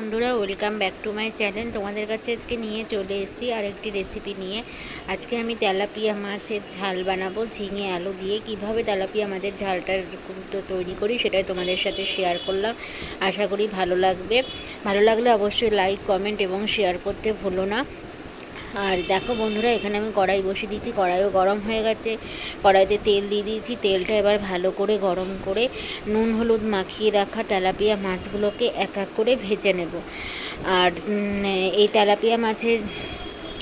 বন্ধুরা, welcome back to my channel. তোমাদের কাছে আজকে নিয়ে চলে এসেছি আরেকটি রেসিপি নিয়ে। আজকে আমি তেলাপিয়া মাছের ঝাল বানাবো ঝিঙে আলু দিয়ে। কিভাবে তেলাপিয়া মাছের ঝালটা তৈরি করি সেটাই তোমাদের সাথে শেয়ার করলাম। আশা করি ভালো লাগবে। ভালো লাগলে অবশ্যই লাইক, কমেন্ট এবং শেয়ার করতে ভুলো না। আর দেখো বন্ধুরা, এখানে আমি কড়াই বসিয়ে দিয়েছি। কড়াইও গরম হয়ে গেছে। কড়াইতে তেল দিয়ে দিয়েছি। তেলটা এবার ভালো করে গরম করে নুন হলুদ মাখিয়ে রাখা তেলাপিয়া মাছগুলোকে এক এক করে ভেজে নেব। আর এই তেলাপিয়া মাছের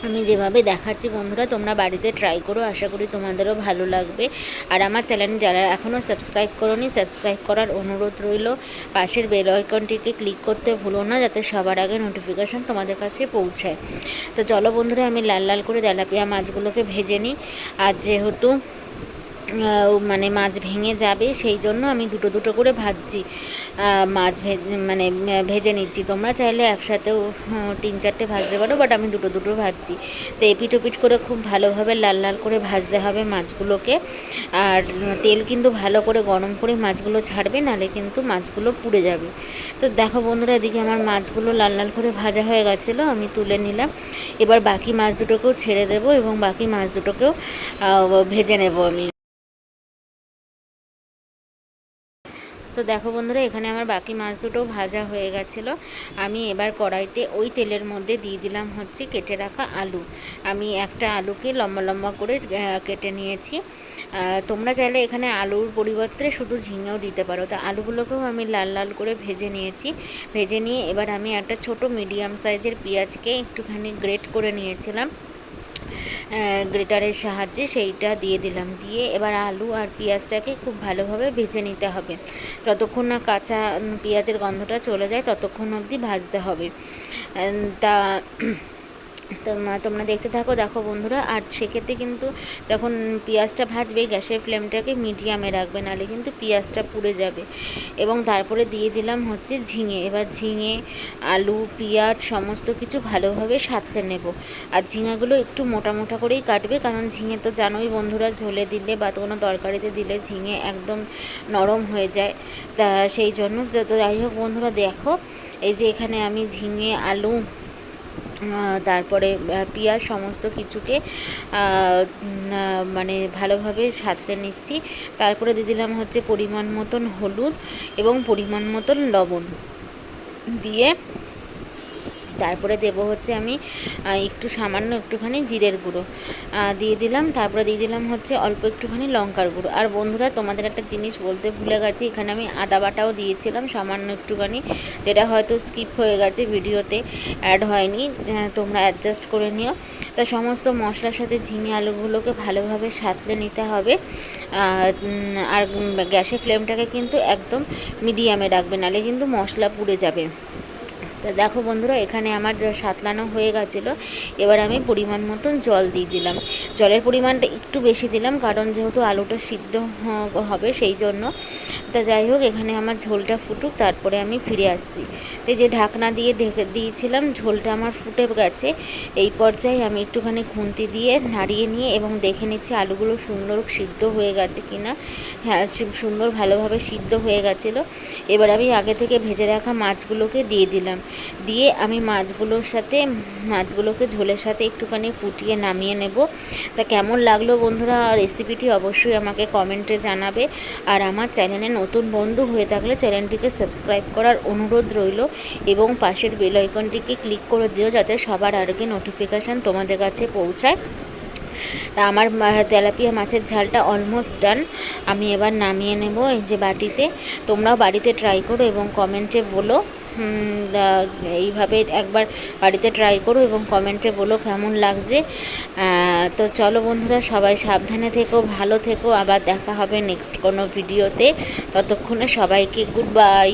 আমি যেভাবে দেখাচ্ছি বন্ধুরা, তোমরা বাড়িতে ট্রাই করো। আশা করি তোমাদেরও ভালো লাগবে। আর আমার চ্যানেল যারা এখনও সাবস্ক্রাইব করোনি, সাবস্ক্রাইব করার অনুরোধ রইল। পাশের বেল আইকনটিকে ক্লিক করতে ভুলো না, যাতে সবার আগে নোটিফিকেশান তোমাদের কাছে পৌঁছায়। তো চলো বন্ধুরা, আমি লাল লাল করে তেলাপিয়া মাছগুলোকে ভেজে নিই। আর যেহেতু মানে মাছ ভেঙে যাবে, সেই জন্য আমি দুটো দুটো করে ভাজছি। মাছ ভেজে নিচ্ছি। তোমরা চাইলে একসাথেও 3-4টে ভাজতে পারো, বাট আমি দুটো দুটো ভাজছি। তো এপিট ওপিট করে খুব ভালোভাবে লাল লাল করে ভাজতে হবে মাছগুলোকে। আর তেল কিন্তু ভালো করে গরম করে মাছগুলো ছাড়বে, নাহলে কিন্তু মাছগুলো পুড়ে যাবে। তো দেখো বন্ধুরা, এদিকে আমার মাছগুলো লাল লাল করে ভাজা হয়ে গেছিলো, আমি তুলে নিলাম। এবার বাকি মাছ দুটোকেও ছেড়ে দেবো এবং বাকি মাছ দুটোকেও ভেজে নেব আমি। তো দেখো বন্ধুরা, এখানে আমার বাকি মাছ দুটো ভাজা হয়ে গেছিলো। আমি এবার কড়াইতে ওই তেলের মধ্যে দিয়ে দিলাম হচ্ছে কেটে রাখা আলু। আমি একটা আলুকে লম্বা লম্বা করে কেটে নিয়েছি। তোমরা চাইলে এখানে আলুর পরিবর্তে শুধু ঝিঙেও দিতে পারো। তো আলুগুলোকেও আমি লাল লাল করে ভেজে নিয়েছি। ভেজে নিয়ে এবার আমি একটা ছোট মিডিয়াম সাইজের পেঁয়াজকে একটুখানি গ্রেট করে নিয়েছিলাম গ্রেটারের সাহায্যে, সেইটা দিয়ে দিলাম। দিয়ে এবার আলু আর পেঁয়াজটাকে খুব ভালোভাবে ভেজে নিতে হবে। যতক্ষণ না কাঁচা পেঁয়াজের গন্ধটা চলে যায় ততক্ষণ অবধি ভাজতে হবে। তা তোমরা দেখতে থাকো। দেখো বন্ধুরা, আর সেক্ষেত্রে কিন্তু যখন পেঁয়াজটা ভাজবে গ্যাসের ফ্লেমটাকে মিডিয়ামে রাখবে, নাহলে কিন্তু পেঁয়াজটা পুড়ে যাবে। এবং তারপরে দিয়ে দিলাম হচ্ছে ঝিঙে। এবার ঝিঙে, আলু, পেঁয়াজ সমস্ত কিছু ভালোভাবে সাঁতলে নেব। আর ঝিঙেগুলো একটু মোটা মোটা করেই কাটবে, কারণ ঝিঙে তো জানোই বন্ধুরা, ঝোলে দিলে বা কোনো তরকারিতে দিলে ঝিঙে একদম নরম হয়ে যায়। তা সেই জন্য যাই হোক বন্ধুরা, দেখো এই যে এখানে আমি ঝিঙে, আলু, তারপরে পেঁয়াজ সমস্ত কিছুকে ভালোভাবে সাঁতলে নিচ্ছি। তারপরে দিয়ে দিলাম হচ্ছে পরিমাণ মতন হলুদ এবং পরিমাণ মতন লবণ দিয়ে তারপরে দেবো হচ্ছে আমি সামান্য একটুখানি জিরের গুঁড়ো দিয়ে দিলাম। তারপরে দিয়ে দিলাম হচ্ছে অল্প একটুখানি লঙ্কার গুঁড়ো। আর বন্ধুরা, তোমাদের একটা জিনিস বলতে ভুলে গেছি, এখানে আমি আদা বাটাও দিয়েছিলাম সামান্য একটুখানি, যেটা হয়তো স্কিপ হয়ে গেছে, ভিডিওতে অ্যাড হয়নি। তোমরা অ্যাডজাস্ট করে নিও। তা সমস্ত মশলার সাথে ঝিঙে আলুগুলোকে ভালোভাবে সাঁতলে নিতে হবে। আর গ্যাসের ফ্লেমটাকে কিন্তু একদম মিডিয়ামে রাখবে, নাহলে কিন্তু মশলা পুড়ে যাবে। তো দেখো বন্ধুরা, এখানে আমার সাঁতলানো হয়ে গেছিলো। এবার আমি পরিমাণ মতন জল দিয়ে দিলাম। জলের পরিমাণটা একটু বেশি দিলাম, কারণ যেহেতু আলুটা সিদ্ধ হবে সেই জন্য। তা যাই হোক, এখানে আমার ঝোলটা ফুটুক, তারপরে আমি ফিরে আসছি। তো যে ঢাকনা দিয়ে ঢেকে দিয়েছিলাম, ঝোলটা আমার ফুটে গেছে। এই পর্যায়ে আমি একটুখানি খুন্তি দিয়ে নাড়িয়ে নিয়ে এবং দেখে নিচ্ছি আলুগুলো সুন্দর সিদ্ধ হয়ে গেছে কিনা। হ্যাঁ, সুন্দর ভালোভাবে সিদ্ধ হয়ে গেছিলো। এবার আমি আগে থেকে ভেজে রাখা মাছগুলোকে দিয়ে দিলাম। দিয়ে আমি মাছগুলোকে ঝোলের সাথে একটুখানি ফুটিয়ে নামিয়ে নেব। তা কেমন লাগলো বন্ধুরা রেসিপিটি, অবশ্যই আমাকে কমেন্টে জানাবে। আর আমার চ্যানেলে নতুন বন্ধু হয়ে থাকলে চ্যানেলটিকে সাবস্ক্রাইব করার অনুরোধ রইল এবং পাশের বেল আইকনটিকে ক্লিক করে দিও, যাতে সবার আগে নোটিফিকেশান তোমাদের কাছে পৌঁছায়। তা আমার তেলাপিয়া মাছের ঝালটা অলমোস্ট ডান। আমি এবার নামিয়ে নেব এই যে বাটিতে। তোমরাও বাড়িতে ট্রাই করো এবং কমেন্টে বলো। এইভাবে একবার বাড়িতে ট্রাই করো এবং কমেন্টে বলো কেমন লাগছে। তো চলো বন্ধুরা, সবাই সাবধানে থেকো, ভালো থেকো। আবার দেখা হবে নেক্সট কোনো ভিডিওতে। ততক্ষণে সবাইকে গুড বাই।